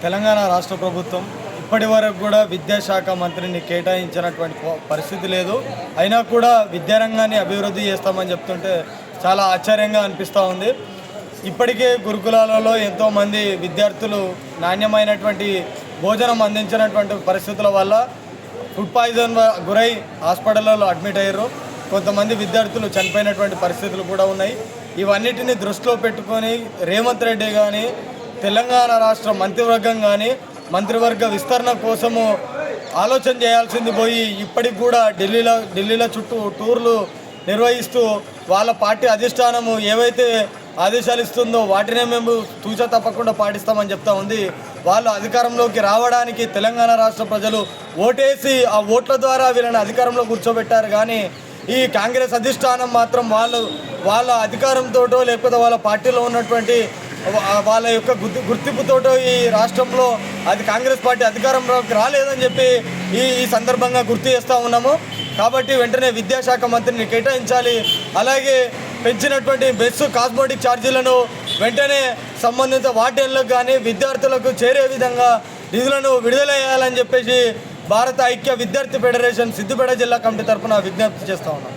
తెలంగాణ రాష్ట్ర ప్రభుత్వం ఇప్పటి వరకు కూడా విద్యాశాఖ మంత్రిని కేటాయించినటువంటి పరిస్థితి లేదు. అయినా కూడా విద్యారంగాన్ని అభివృద్ధి చేస్తామని చెప్తుంటే చాలా ఆశ్చర్యంగా అనిపిస్తూ ఉంది. ఇప్పటికే గురుకులాలలో ఎంతోమంది విద్యార్థులు నాణ్యమైనటువంటి భోజనం అందించినటువంటి పరిస్థితుల వల్ల ఫుడ్ పాయిజన్ గురై హాస్పిటల్లో అడ్మిట్ అయ్యారు. కొంతమంది విద్యార్థులు చనిపోయినటువంటి పరిస్థితులు కూడా ఉన్నాయి. ఇవన్నిటిని దృష్టిలో పెట్టుకొని రేవంత్ రెడ్డి కానీ తెలంగాణ రాష్ట్ర మంత్రివర్గం కానీ మంత్రివర్గ విస్తరణ కోసము ఆలోచన చేయాల్సింది పోయి ఇప్పటికి కూడా ఢిల్లీలో చుట్టూ టూర్లు నిర్వహిస్తూ వాళ్ళ పార్టీ అధిష్టానము ఏవైతే ఆదేశాలు ఇస్తుందో వాటినే మేము తూచా తప్పకుండా పాటిస్తామని చెప్తా ఉంది. వాళ్ళు అధికారంలోకి రావడానికి తెలంగాణ రాష్ట్ర ప్రజలు ఓటేసి ఆ ఓట్ల ద్వారా వీళ్ళని అధికారంలో కూర్చోబెట్టారు. కానీ ఈ కాంగ్రెస్ అధిష్టానం మాత్రం వాళ్ళ అధికారంతోటో లేకపోతే వాళ్ళ పార్టీలో ఉన్నటువంటి వాళ్ళ యొక్క గుర్తింపుతోటో ఈ రాష్ట్రంలో అది కాంగ్రెస్ పార్టీ అధికారంలోకి రాలేదని చెప్పి ఈ సందర్భంగా గుర్తు చేస్తూ ఉన్నాము. కాబట్టి వెంటనే విద్యాశాఖ మంత్రిని కేటాయించాలి. అలాగే పెంచినటువంటి బెస్ కాస్మోటిక్ ఛార్జీలను వెంటనే సంబంధిత వార్డెన్లకు కానీ విద్యార్థులకు చేరే విధంగా నిధులను విడుదల చేయాలని చెప్పేసి భారత ఐక్య విద్యార్థి ఫెడరేషన్ సిద్దిపేట జిల్లా కమిటీ తరఫున విజ్ఞప్తి చేస్తూ ఉన్నాం.